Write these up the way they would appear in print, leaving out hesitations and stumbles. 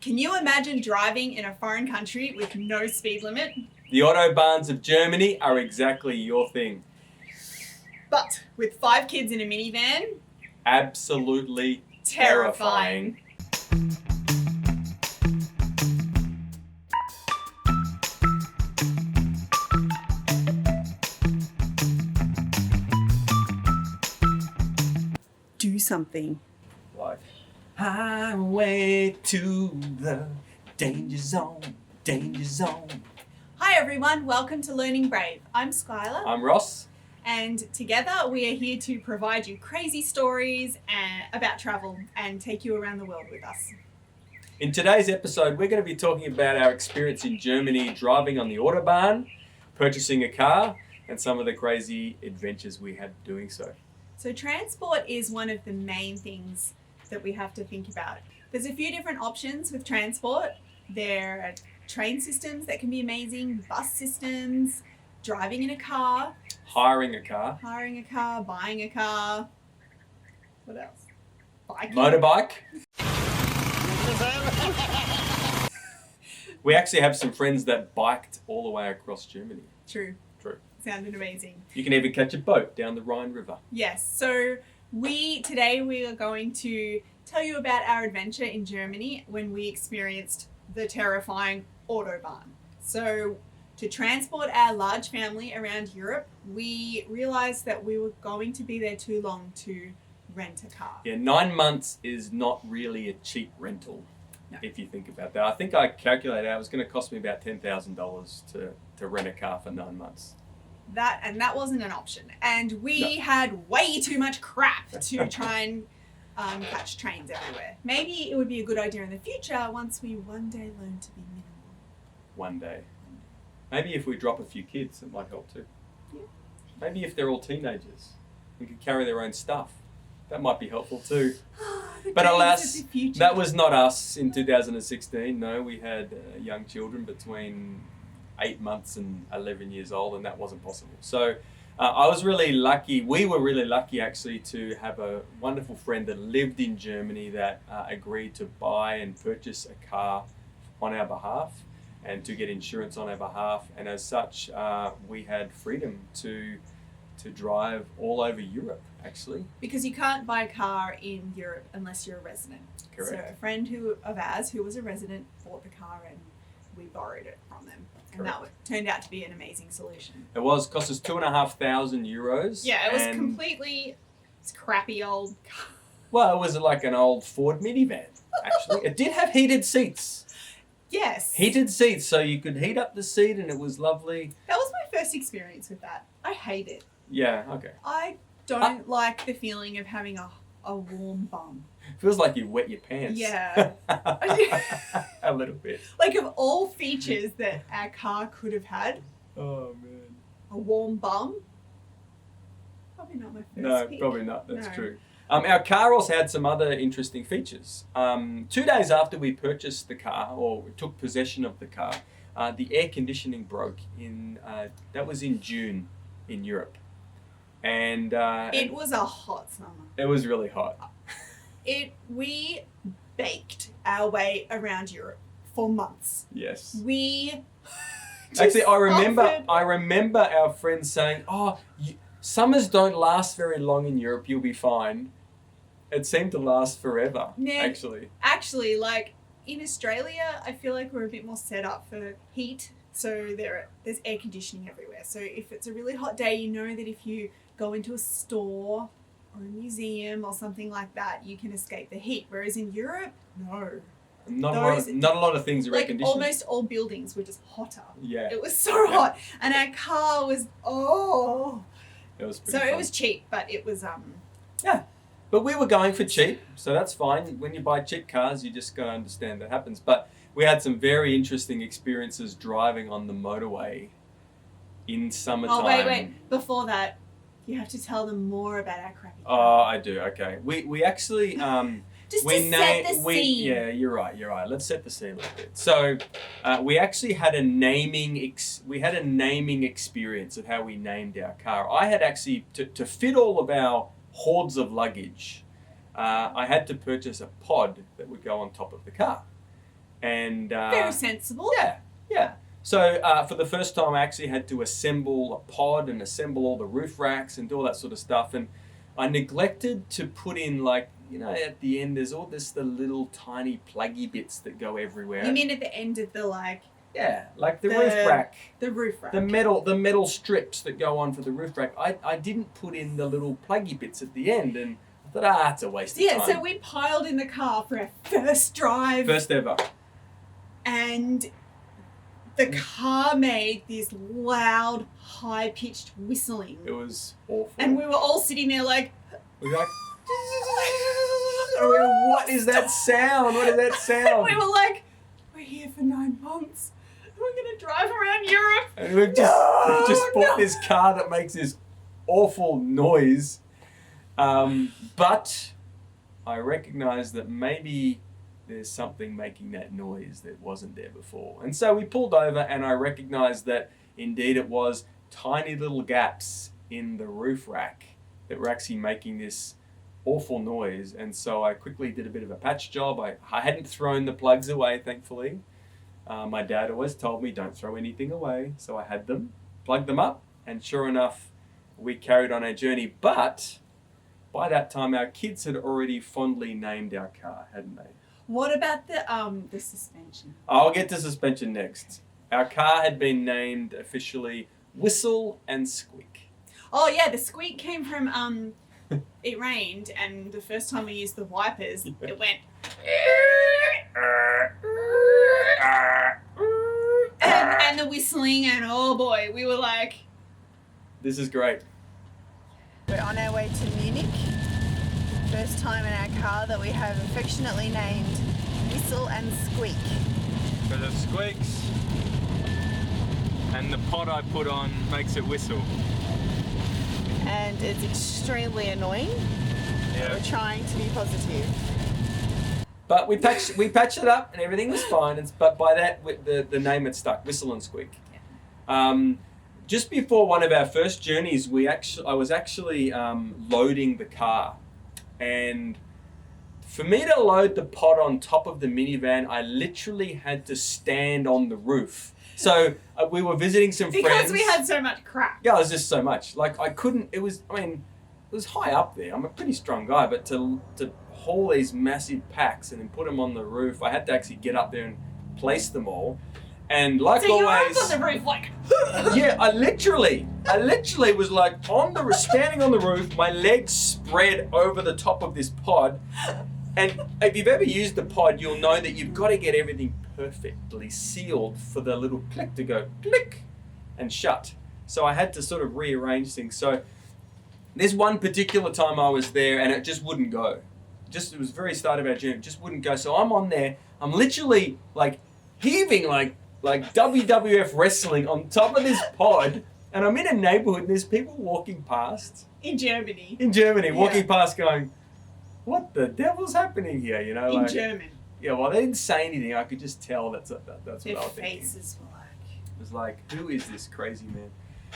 Can you imagine driving in a foreign country with no speed limit? The Autobahns of Germany are exactly your thing. But with 5 kids in a minivan? Absolutely terrifying. Do something. Like, highway to the danger zone, danger zone. Hi everyone, welcome to Learning Brave. I'm Skylar. I'm Ross. And together we are here to provide you crazy stories about travel and take you around the world with us. In today's episode, we're going to be talking about our experience in Germany driving on the Autobahn, purchasing a car, and some of the crazy adventures we had doing so. So transport is one of the main things that we have to think about. There's a few different options with transport. There are train systems that can be amazing, bus systems, driving in a car, Hiring a car. buying a car. What else? Biking. Motorbike. We actually have some friends that biked all the way across Germany. True. True. Sounded amazing. You can even catch a boat down the Rhine River. Yes. So today we are going to tell you about our adventure in Germany when we experienced the terrifying Autobahn. So to transport our large family around Europe, we realized that we were going to be there too long to rent a car. Yeah, 9 months is not really a cheap rental, No. if you think about that. I think I calculated it was going to cost me about $10,000 to rent a car for 9 months. That wasn't an option. And we had way too much crap to try and catch trains everywhere. Maybe it would be a good idea in the future once we one day learn to be minimal. One day. Maybe if we drop a few kids, it might help too. Yeah. Maybe if they're all teenagers and can carry their own stuff. That might be helpful too. But alas, that was not us in 2016. No, we had young children between 8 months and 11 years old, and that wasn't possible. So I was really lucky. We were really lucky actually to have a wonderful friend that lived in Germany that agreed to buy and purchase a car on our behalf and to get insurance on our behalf. And as such, we had freedom to drive all over Europe, actually. Because you can't buy a car in Europe unless you're a resident. Correct. So a friend of ours who was a resident bought the car and we borrowed it from them. And Correct. that turned out to be an amazing solution. It cost us €2,500. Yeah, it was completely crappy old car. Well, it was like an old Ford minivan, actually. It did have heated seats. Yes. Heated seats, so you could heat up the seat and it was lovely. That was my first experience with that. I hate it. Yeah, okay. I don't like the feeling of having a warm bum. Feels like you wet your pants. Yeah. A little bit. Like of all features that our car could have had, Oh, man. a warm bum. Probably not my first No, pick. probably not. That's No. true. Our car also had some other interesting features. 2 days after we purchased the car, or took possession of the car, the air conditioning broke that was in June in Europe. And It was a hot summer. it was really hot. We baked our way around Europe for months. Yes. We Actually, offered- I remember our friends saying, summers don't last very long in Europe, you'll be fine. It seemed to last forever, Yeah. actually. like in Australia, I feel like we're a bit more set up for heat. So there's air conditioning everywhere. So if it's a really hot day, you know that if you go into a store or a museum or something like that, you can escape the heat. Whereas in Europe, no. Not a lot of things are air Like conditioned. almost all buildings were just hotter. Yeah. It was so hot. And our car was, It was pretty So fun. it was cheap, but it was, Yeah. But we were going for cheap, so that's fine. When you buy cheap cars, you just got to understand that happens. But we had some very interesting experiences driving on the motorway in summertime. Oh, wait. Before that, you have to tell them more about our crappy Oh, car. I do. Okay. We actually Just to set the scene. Yeah, you're right. Let's set the scene a little bit. So, we actually had a naming experience of how we named our car. I had actually to fit all of our hordes of luggage. I had to purchase a pod that would go on top of the car. And very sensible. Yeah. So for the first time, I actually had to assemble a pod and assemble all the roof racks and do all that sort of stuff. And I neglected to put in, like, you know, at the end, there's all the little tiny pluggy bits that go everywhere. You mean at the end of the, like... Yeah, like the roof rack. The roof rack. The metal strips that go on for the roof rack. I didn't put in the little pluggy bits at the end, and I thought, it's a waste of time. So we piled in the car for our first drive. First ever. And the car made this loud, high-pitched whistling. It was awful. And we were all sitting there like... We were like... What is that sound? What is that sound? We were like, we're here for 9 months. We're going to drive around Europe. And we've just bought this car that makes this awful noise. But I recognise that maybe there's something making that noise that wasn't there before. And so we pulled over, and I recognised that indeed it was tiny little gaps in the roof rack that were actually making this awful noise. And so I quickly did a bit of a patch job. I hadn't thrown the plugs away, thankfully. My dad always told me, don't throw anything away. So I had them, plugged them up, and sure enough, we carried on our journey. But by that time, our kids had already fondly named our car, hadn't they? What about the suspension? I'll get to suspension next. Our car had been named officially Whistle and Squeak. Oh yeah, the squeak came from it rained, and the first time we used the wipers, it went and the whistling, and oh boy, we were like, this is great. We're on our way to Munich. First time in our car that we have affectionately named Whistle and Squeak. Because it squeaks and the pod I put on makes it whistle. And it's extremely annoying. Yeah. We're trying to be positive. But we patched it up and everything was fine. But by that, the name had stuck, Whistle and Squeak. Just before one of our first journeys, I was actually loading the car. And for me to load the pod on top of the minivan, I literally had to stand on the roof. So we were visiting some friends. Because we had so much crap. Yeah, it was just so much. Like I couldn't, it was high up there. I'm a pretty strong guy, but to haul these massive packs and then put them on the roof, I had to actually get up there and place them all. And like so always, you're up on the roof like... yeah, I literally was like standing on the roof, my legs spread over the top of this pod. And if you've ever used the pod, you'll know that you've got to get everything perfectly sealed for the little click to go click and shut. So I had to sort of rearrange things. So this one particular time I was there and it just wouldn't go. It was the very start of our journey, it just wouldn't go. So I'm on there, I'm literally like heaving like WWF wrestling on top of this pod, and I'm in a neighborhood and there's people walking past. In Germany, walking past going, what the devil's happening here, you know? In German. Yeah, well, they didn't say anything. I could just tell that's what I was thinking. Their faces were like... It was like, who is this crazy man?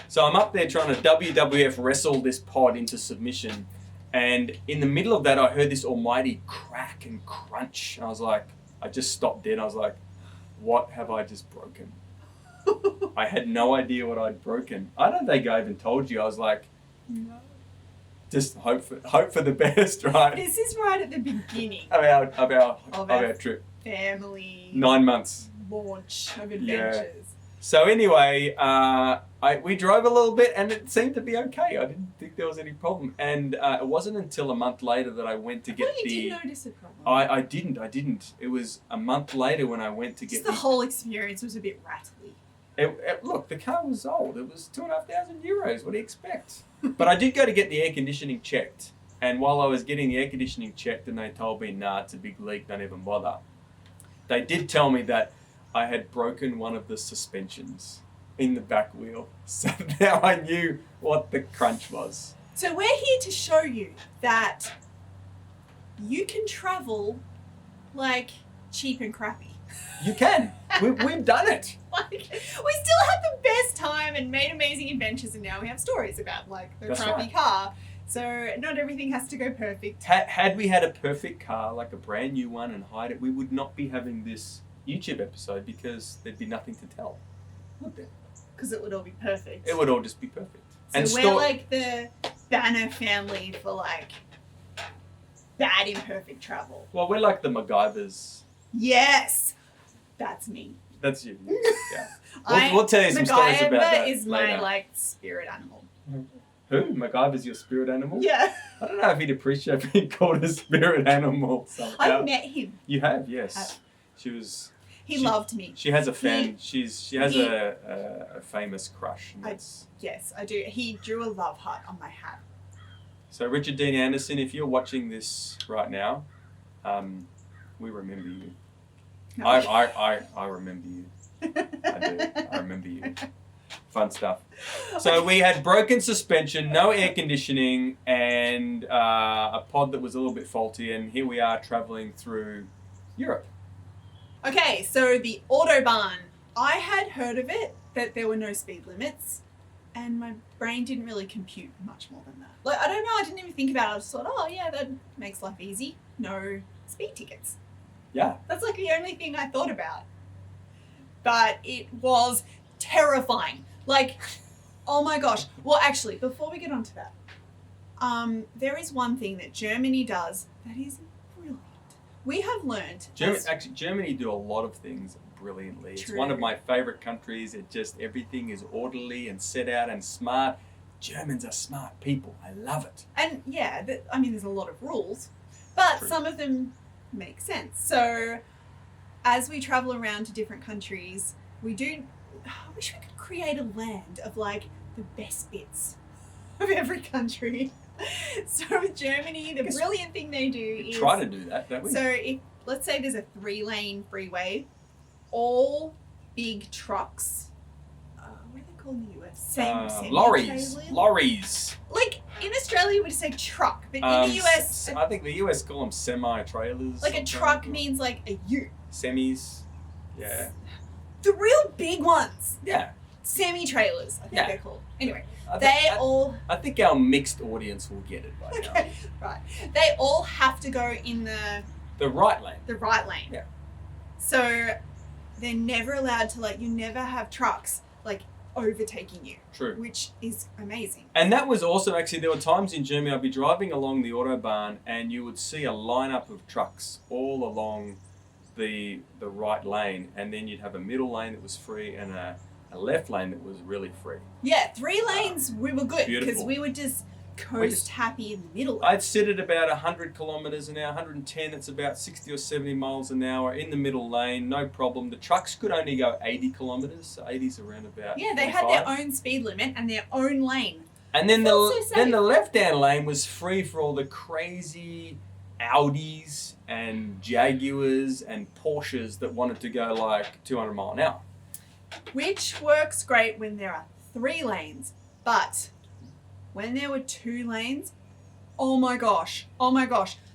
So I'm up there trying to WWF wrestle this pod into submission, and in the middle of that, I heard this almighty crack and crunch, and I just stopped dead. I was like, what have I just broken? I had no idea what I'd broken. I don't think I even told you. I was like, no. Just hope for the best, right? This is right at the beginning of our trip. Family 9 months launch of adventures. Yeah. So anyway, we drove a little bit and it seemed to be okay. I didn't think there was any problem. And it wasn't until a month later that I went to get you did notice a problem. I didn't. It was a month later when I went to get the whole experience was a bit rattly. Look, the car was old. It was €2,500. What do you expect? But I did go to get the air conditioning checked. And while I was getting the air conditioning checked and they told me, nah, it's a big leak, don't even bother. They did tell me that I had broken one of the suspensions in the back wheel. So now I knew what the crunch was. So we're here to show you that you can travel like cheap and crappy. You can. We've done it. Like, we still had the best time and made amazing adventures, and now we have stories about like the crappy car. So not everything has to go perfect. Had we had a perfect car, like a brand new one, and hide it, we would not be having this YouTube episode because there'd be nothing to tell, would there? Because it would all be perfect. It would all just be perfect. So we're like the Banner family for like bad imperfect travel. Well, we're like the MacGyvers. Yes, that's me. That's you. Yeah. We'll tell you some stories about that is later. my like spirit animal. Who? MacGyver's your spirit animal? Yeah. I don't know if he'd appreciate being called a spirit animal somehow. I met him. You have, yes. She was. He loved me. She has a fan. She has a famous crush. Yes, I do. He drew a love heart on my hat. So Richard Dean Anderson, if you're watching this right now, we remember you. No. I remember you. I do. I remember you. Fun stuff. So we had broken suspension, no air conditioning, and a pod that was a little bit faulty, and here we are traveling through Europe. Okay, so the Autobahn. I had heard of it, that there were no speed limits, and my brain didn't really compute much more than that. Like, I don't know, I didn't even think about it. I just thought, oh yeah, that makes life easy. No speed tickets. Yeah. That's like the only thing I thought about. But it was terrifying. Like, oh my gosh. Well, actually, before we get on to that, there is one thing that Germany does that is brilliant. We have learned... Germany do a lot of things brilliantly. True. It's one of my favourite countries. Everything is orderly and set out and smart. Germans are smart people. I love it. And yeah, there's a lot of rules, but True. some of them make sense. So as we travel around to different countries, I wish we could create a land of like the best bits of every country. So with Germany, the brilliant thing they do is... try to do that, don't we? So if, let's say there's a 3-lane freeway, all big trucks, what are they called in the US? Lorries. Like in Australia, we'd say truck, but in the US, I think the US call them semi-trailers. like a truck means like a ute. Semis. Yeah. The real big ones, Yeah. semi-trailers, I think Yeah. they're called. Anyway, I think our mixed audience will get it by now. okay, right. They all have to go in The right lane. the right lane. Yeah. So they're never allowed to you never have trucks like overtaking you. True. Which is amazing. And that was also actually, there were times in Germany I'd be driving along the Autobahn and you would see a lineup of trucks all along the right lane, and then you'd have a middle lane that was free and a left lane that was really free. Yeah, 3 lanes we were good because beautiful. we would just coast happy in the middle. I'd sit at about 100 kilometres an hour, 110, it's about 60 or 70 miles an hour in the middle lane, no problem. The trucks could only go 80 kilometres, so 80's around about Yeah, they 45. had their own speed limit and their own lane. And then That's so the safe. left-hand lane was free for all the crazy Audis and Jaguars and Porsches that wanted to go like 200 mile an hour. Which works great when there are 3 lanes, but when there were 2 lanes, oh my gosh,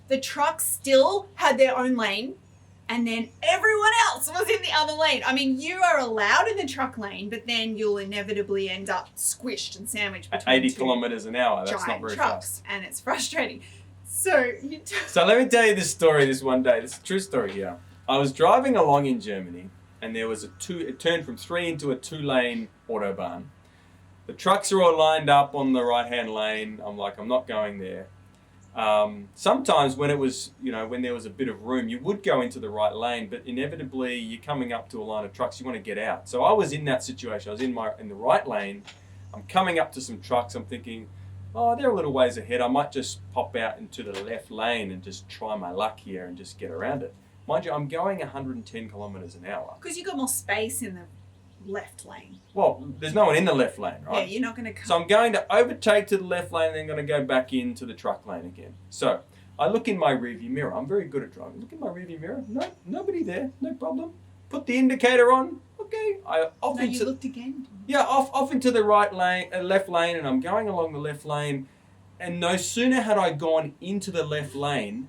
the trucks still had their own lane, and then everyone else was in the other lane. I mean, you are allowed in the truck lane, but then you'll inevitably end up squished and sandwiched At between 80 two kilometres an hour, that's giant not very trucks, fast. and it's frustrating. So So let me tell you this story this one day. This is a true story here. I was driving along in Germany, and there was it turned from 3 into a 2-lane Autobahn. The trucks are all lined up on the right-hand lane. I'm like, I'm not going there. Sometimes when it was, when there was a bit of room, you would go into the right lane, but inevitably you're coming up to a line of trucks, you want to get out. So I was in that situation. I was in the right lane. I'm coming up to some trucks. I'm thinking, oh, they're a little ways ahead. I might just pop out into the left lane and just try my luck here and just get around it. Mind you, I'm going 110 kilometres an hour. because you got more space in the left lane. Well, there's no one in the left lane, right? Yeah, you're not going to come. So I'm going to overtake to the left lane and then going to go back into the truck lane again. So I look in my rearview mirror. I'm very good at driving. Look in my rearview mirror. No, nobody there. No problem. Put the indicator on. Okay. You looked again. Yeah, off into the right lane, left lane, and I'm going along the left lane. And no sooner had I gone into the left lane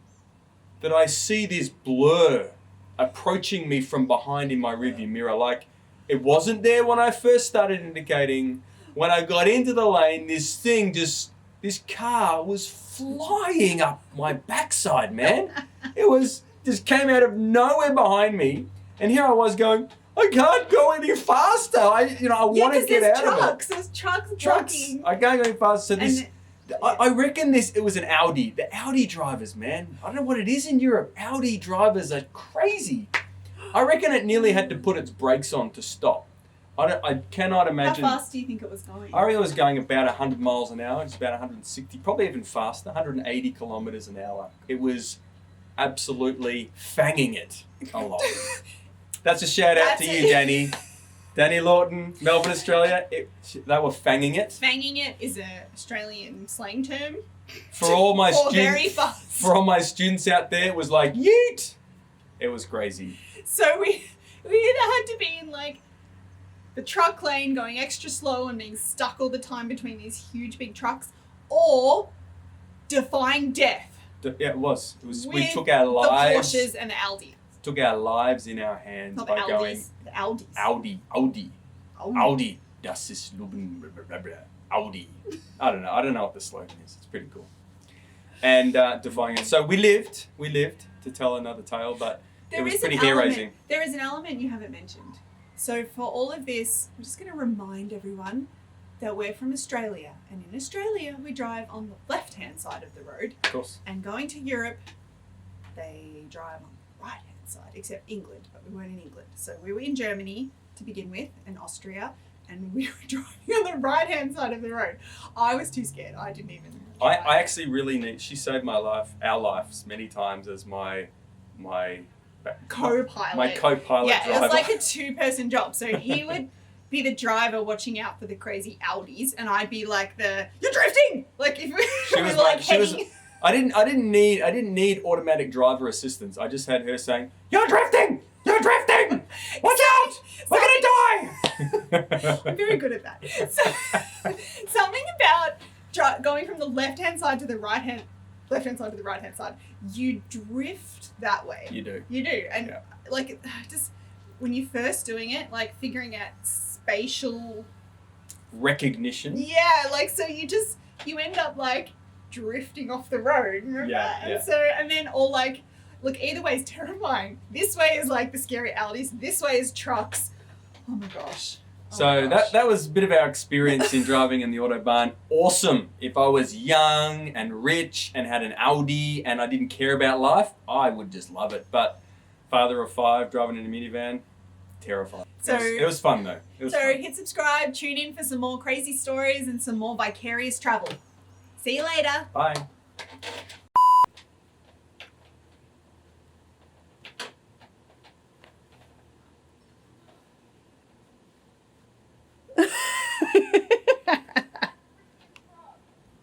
that I see this blur approaching me from behind in my rearview mirror. Like, it wasn't there when I first started indicating. When I got into the lane, this car was flying up my backside, man. It just came out of nowhere behind me. And here I was going, I can't go any faster. I want to get out of it. There's trucks Trucks. blocking. I can't go any faster. So this, And I reckon it was an Audi. The Audi drivers, man. I don't know what it is in Europe. Audi drivers are crazy. I reckon it nearly had to put its brakes on to stop. I cannot imagine. How fast do you think it was going? I reckon it was going about 100 miles an hour. It's about 160, probably even faster, 180 kilometers an hour. It was absolutely fanging it along. That's a shout out to you, Danny. Danny Lawton, Melbourne, Australia. They were fanging it. Fanging it is an Australian slang term. For all my Very fast. For all my students out there, it was like yeet. It was crazy. So we either had to be in like the truck lane going extra slow and being stuck all the time between these huge big trucks, or defying death. Yeah, it was. We with took our lives. The Porsches and the Audi. Took our lives in our hands Not by the going Audis. The Audis. Audi. Das ist Audi. I don't know what the slogan is. It's pretty cool. And defying it. So we lived to tell another tale, but it was pretty hair raising. There is an element you haven't mentioned. So for all of this, I'm just going to remind everyone that we're from Australia, and in Australia we drive on the left-hand side of the road. Of course. And going to Europe, they drive on the right-hand side, except England, but we weren't in England. So we were in Germany to begin with, and Austria, and we were driving on the right-hand side of the road. I was too scared. I didn't even. I actually really need. She saved my life, our lives, many times as my co-pilot. My co-pilot yeah, driver. it was like a two-person job. So he would be the driver watching out for the crazy Audis, and I'd be like you're drifting. Like if she was like heading. I didn't need automatic driver assistance. I just had her saying, "You're drifting! You're drifting! Watch out! We're gonna die!" I'm very good at that. So, something about going from the left-hand side to the right-hand side to the right-hand side, you drift that way. You do. And like just when you're first doing it, like figuring out spatial recognition. Yeah, like so you end up like drifting off the road. Remember? Yeah. And so and then all like look, either way is terrifying. This way is like the scary Audis. This way is trucks. Oh my gosh. So that was a bit of our experience in driving in the Autobahn. Awesome. If I was young and rich and had an Audi and I didn't care about life, I would just love it. But father of 5 driving in a minivan, terrifying. So it was fun though. Hit subscribe, tune in for some more crazy stories and some more vicarious travel. See you later. Bye.